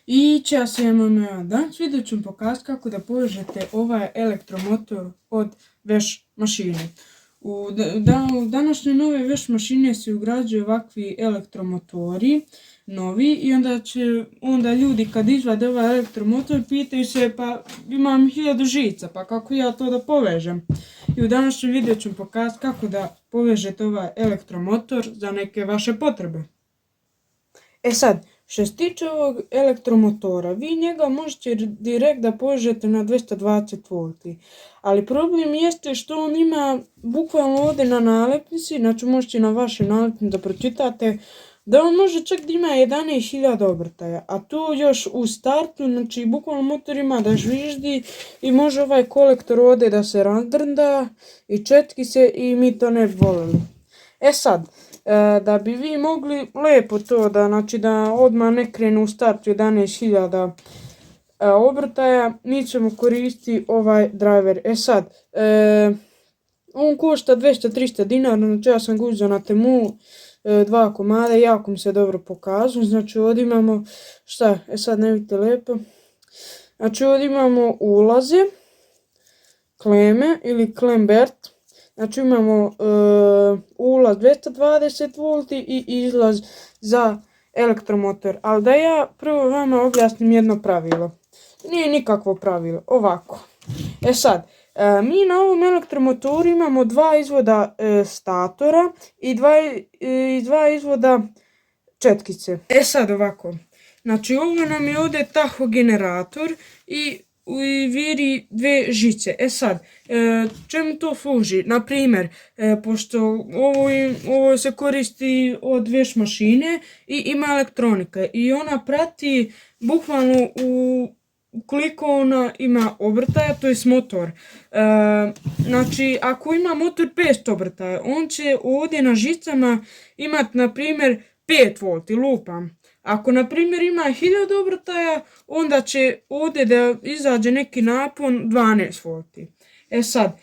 I ćao svima, danas video ću vam pokazati kako da povežete ovaj elektromotor od veš mašine. U današnje nove veš mašine se ugrađuju ovakvi elektromotori, novi, i onda ljudi kad izvade ovaj elektromotor pitaju se pa imam 1000 žica, pa kako ja to da povežem. I u današnjem videu ću vam pokazati kako da povežete ovaj elektromotor za neke vaše potrebe. Sad, što se tiče ovog elektromotora, vi njega možete direkt da povežete na 220 V. Ali problem jeste što on ima bukvalno ovdje na nalepnici, znači možete na vaše nalepnici da pročitate da on može čak da ima 11.000 obrtaja, a tu još u startu, znači bukvalno motor ima da žviždi i može ovaj kolektor ovdje da se razdrnda i četki se i mi to ne bi voljeli. Sad, da bi vi mogli lijepo to da odmah ne krenu u startu 11.000 obrtaja, mi ćemo koristiti ovaj driver. Sad, on košta 200-300 dinara, znači ja sam ga uzeo na Temu, 2 komada, jako mi se dobro pokazuje. Znači ovdje imamo, sad ne vidite lijepo, znači ovdje imamo ulaze, kleme ili klembert. Znači imamo ulaz 220 V i izlaz za elektromotor. Ali da ja prvo vama objasnim jedno pravilo. Nije nikakvo pravilo, ovako. Sad, mi na ovom elektromotoru imamo 2 izvoda statora i 2 izvoda četkice. Sad ovako, znači ovo nam je ovdje tahogenerator i viri 2 žice. Sad, čemu to služi? Naprimjer, pošto ovo se koristi od veš mašine i ima elektronika i ona prati bukvalno koliko ona ima obrtaja, to je motor. Znači, ako ima motor 500 obrtaja, on će ovdje na žicama imati, na primjer, 5 V, lupam. Ako, na primjer, ima 1000 obrtaja, onda će ovdje da izađe neki napon 12 V. Sad,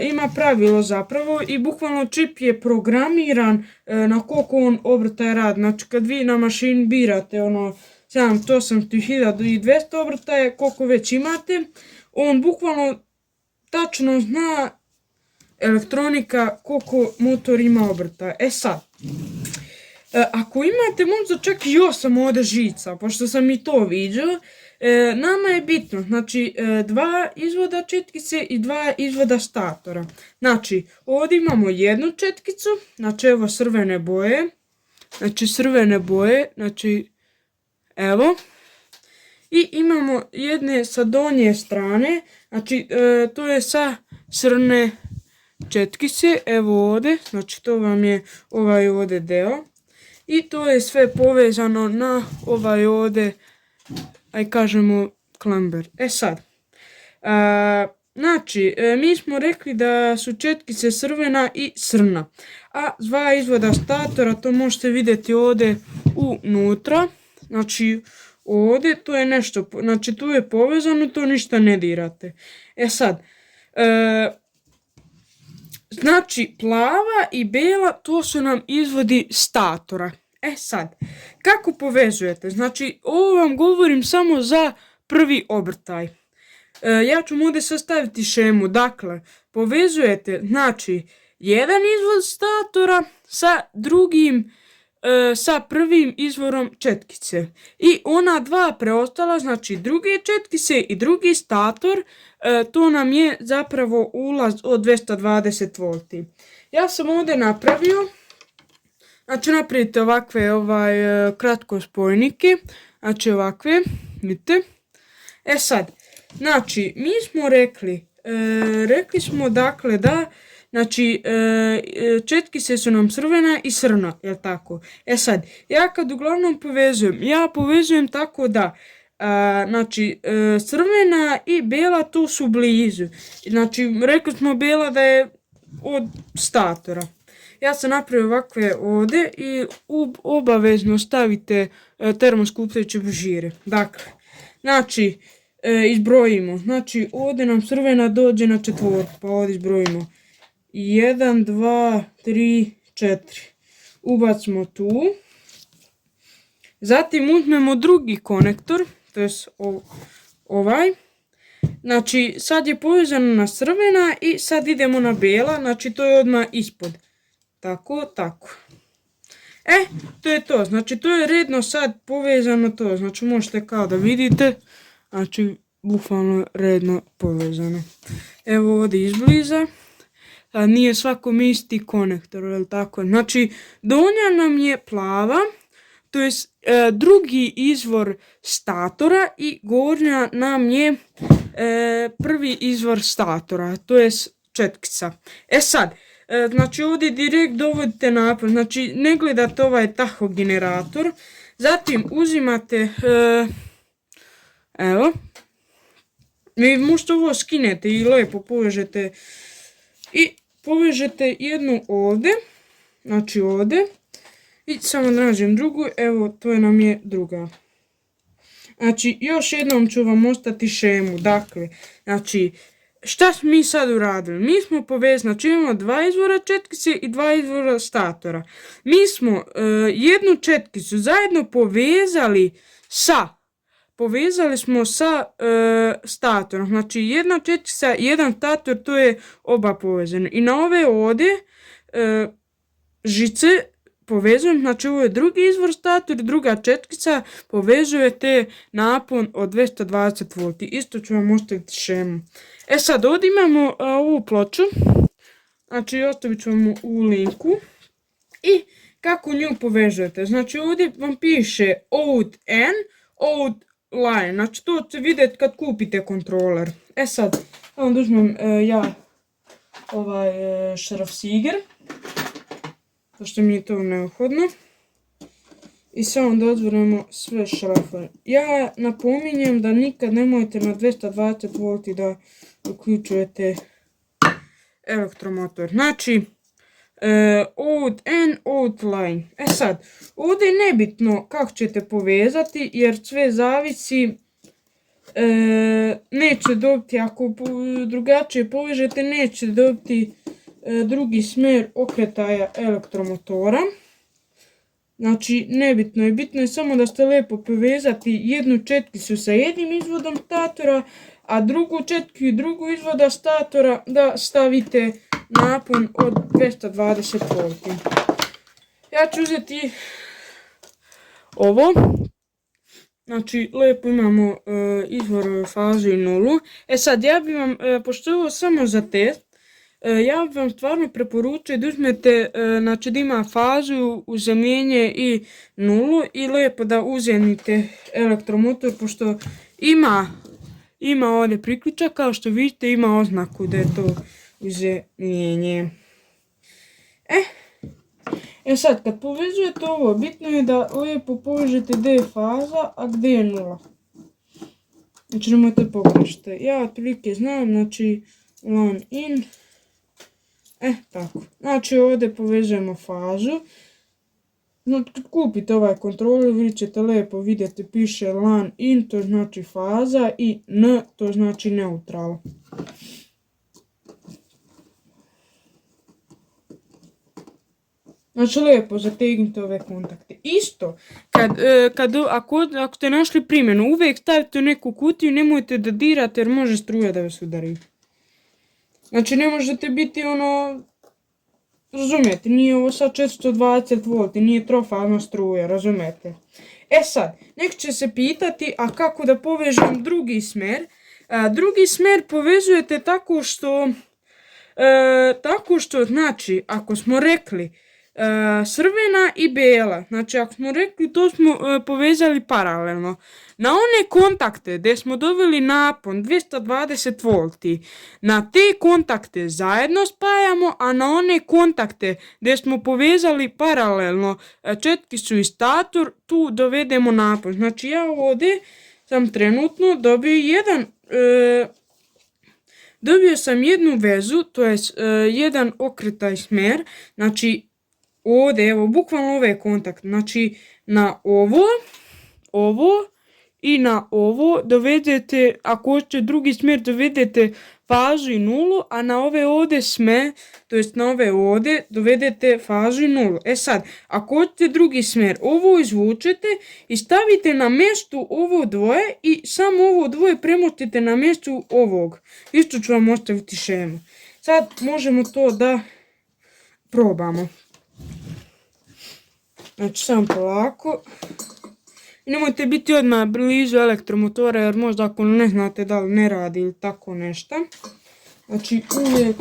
ima pravilo zapravo i bukvalno čip je programiran na koliko on obrtaja radi. Znači, kad vi na mašini birate 700-1200 obrtaja, koliko već imate, on bukvalno tačno zna elektronika koliko motor ima obrtaja. Sad, ako imate možda čak i 8 ovdje žica, pošto sam i to vidio, nama je bitno, znači 2 izvoda četkice i 2 izvoda statora. Znači, ovdje imamo jednu četkicu, znači evo crvene boje, znači evo. I imamo jedne sa donje strane, znači to je sa crne četkice, evo ovdje, znači to vam je ovaj ovdje deo. I to je sve povezano na ovaj ovdje, aj kažemo, klamber. Sad, znači, mi smo rekli da su četkice crvena i crna. A 2 izvoda statora, to možete vidjeti ovdje unutra. Znači, ovdje to je nešto, znači tu je povezano, to ništa ne dirate. Sad, znači, plava i bela, to su nam izvodi statora. Sad, kako povezujete? Znači, ovo vam govorim samo za prvi obrtaj. Ja ću ovdje sastaviti šemu. Dakle, povezujete, znači, jedan izvod statora sa drugim, sa prvim izvorom četkice. I ona 2 preostala, znači druge četkice i drugi stator, to nam je zapravo ulaz od 220 V. Ja sam ovdje napravio, znači napravite ovakve kratko spojnike, znači ovakve, vidite. Sad, znači mi smo rekli smo dakle da, znači četkice su nam crvena i crna, jel tako? Sad, ja kad uglavnom povezujem tako da, znači crvena i bela tu su blizu. Znači rekli smo bela da je od statora. Ja sam napravio ovakve ovdje i obavezno stavite termoskupljajuće bužire. Dakle, znači izbrojimo. Znači ovdje nam crvena dođe na 4, pa ovdje izbrojimo 1, 2, 3, 4. Ubacimo tu. Zatim uzmemo drugi konektor, to je ovaj. Znači sad je povezano na crvena i sad idemo na bijela, znači to je odmah ispod. Tako. To je to, znači to je redno sad povezano to, znači možete kao da vidite, znači bukvalno redno povezano. Evo ovdje izbliza, a nije svakom isti konektor, jel tako? Znači donja nam je plava, to je drugi izvor statora i gornja nam je prvi izvor statora, to je četkica. Sad, znači ovdje direkt dovodite napon, znači ne gledate ovaj tahogenerator, zatim uzimate, evo, vi možete ovo skinete i lijepo povežete i povežete jednu ovdje, znači ovdje, i samo nađem drugu, evo to nam je druga. Znači još jednom ću vam ostati šemu, dakle, znači šta smo mi sad uradili? Mi smo povezali, znači imamo dva izvora četkice i dva izvora statora. Mi smo jednu četkicu zajedno povezali smo sa statorom. Znači jedna četkica i jedan stator, to je oba povezano. I na ove ovdje žice povezujem, znači ovo je drugi izvor stator i druga četkica, povezujete napon od 220 V. Isto ću vam ostaviti šemu. Sad ovdje imamo ovu ploču, znači ostavit ću vam u linku. I kako nju povežete, znači ovdje vam piše out N, out line, znači to ćete vidjeti kad kupite kontroler. Sad, onda uzmem ja ovaj šrafsiger, pošto mi je to neophodno. I samo onda otvorimo sve šrafove. Ja napominjem da nikad nemojte na 220 V da uključujete elektromotor. Znači, out N, out line. Sad, ovdje je nebitno kako ćete povezati jer sve zavisi, neće dobiti, ako drugačije povežete, neće dobiti drugi smjer okretaja elektromotora. Znači, nebitno je, bitno je samo da ste lijepo povezati jednu četkicu sa jednim izvodom statora, a drugu četku i drugu izvoda statora da stavite napon od 220 V. Ja ću uzeti ovo. Znači, lijepo imamo izvor, fazu i nulu. Sad, ja bi vam, pošto je ovo samo za test, ja bih vam stvarno preporučio da uzmete, znači da ima fazu, uzemljenje i nulu i lijepo da uzemljite elektromotor, pošto ima ovdje priključak, kao što vidite ima oznaku da je to uzemljenje. Sad kad povezujete ovo, bitno je da lijepo povežete gdje je faza, a gdje je nula. Znači nemojte pogrešiti. Ja otprilike znam, znači LAN in. Tako. Znači ovdje povezujemo fazu. Znači kad kupite ovaj kontroler, vi ćete lijepo vidjeti, piše LAN in, to znači faza, i N, to znači neutral. Znači lijepo zategnite ove kontakte. Isto, ako ste našli primjenu, uvijek stavite u neku kutiju, nemojte da dirate jer može struja da vas udari. Znači ne možete biti razumijete, nije ovo sad 420 V, nije trofazna struja, razumijete. Sad, neko će se pitati, a kako da povežem drugi smjer? Drugi smjer povezujete tako što, znači, ako smo rekli crvena i bijela, znači ako smo rekli to smo povezali paralelno. Na one kontakte gdje smo doveli napon 220 V, na te kontakte zajedno spajamo, a na one kontakte gdje smo povezali paralelno četkicu i stator, tu dovedemo napon. Znači ja ovdje sam trenutno dobio sam jednu vezu, to je jedan okretaj smjer, znači ovdje, evo, bukvalno ove kontakte, znači na ovo i na ovo dovedete, ako hoćete drugi smjer, dovedete fazu i nulu, a na ove ovdje smjer, to jest na ove ovdje dovedete fazu i nulu. E sad, ako hoćete drugi smjer, ovo izvučete i stavite na mjestu ovo dvoje i samo ovo dvoje premostite na mjestu ovog. Isto ću vam ostaviti šemu. Sad možemo to da probamo. Znači samo polako. I nemojte biti odmah blizu elektromotora jer možda ako ne znate da li ne radi ili tako nešto. Znači uvijek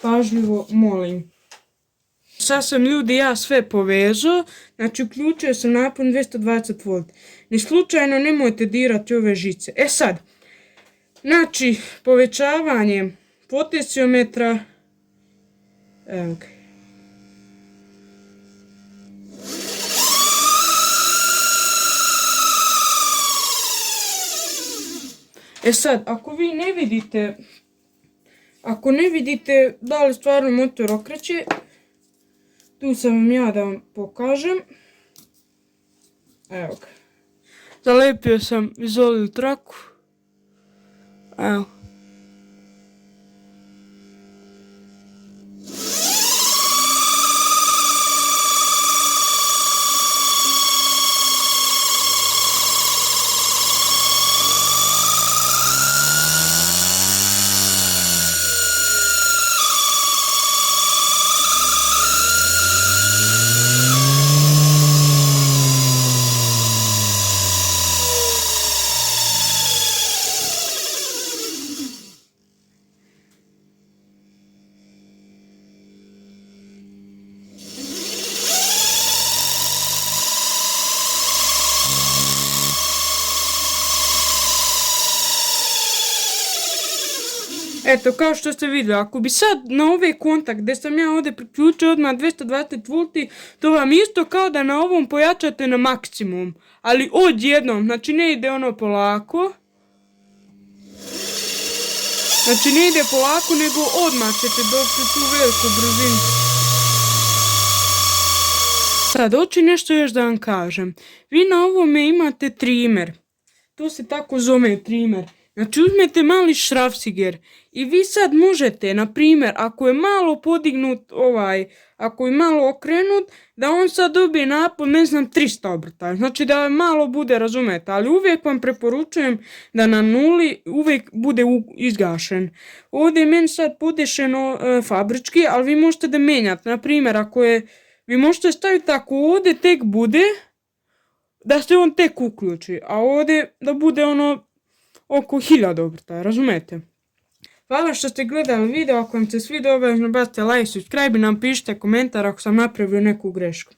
pažljivo molim. Sad sam ljudi ja sve povezao, znači uključio sam napon 220 V. Ni slučajno nemojte dirati ove žice. E sad, znači povećavanje potenciometra, evo ga. E sad, ako ne vidite da li stvarno motor okreće, tu sam vam ja da vam pokažem. Evo ga. Zalepio sam izolil traku. Evo. Eto, kao što ste vidjeli, ako bi sad na ovaj kontakt gdje sam ja ovdje priključio odmah 220 V, to vam isto kao da na ovom pojačate na maksimum. Ali odjednom, znači ne ide ono polako. Znači ne ide polako, nego odmah ćete doći tu veliku brzinu. Sad, hoću nešto još da vam kažem. Vi na ovome imate trimer. To se tako zove trimer. Znači uzmete mali šrafciger i vi sad možete, na primjer, ako je malo podignut ako je malo okrenut, da on sad dobije napon, ne znam, 300 obrtaja. Znači da malo bude, razumete, ali uvijek vam preporučujem da na nuli uvijek bude izgašen. Ovdje je meni sad podešeno fabrički, ali vi možete da menjate. Na primjer, vi možete staviti ako ovdje tek bude, da se on tek uključi, a ovdje da bude oko 1000 obrtaja, razumete? Hvala što ste gledali video, ako vam se svidio, obavezno bacite like, subscribe i nam pišite komentar ako sam napravio neku grešku.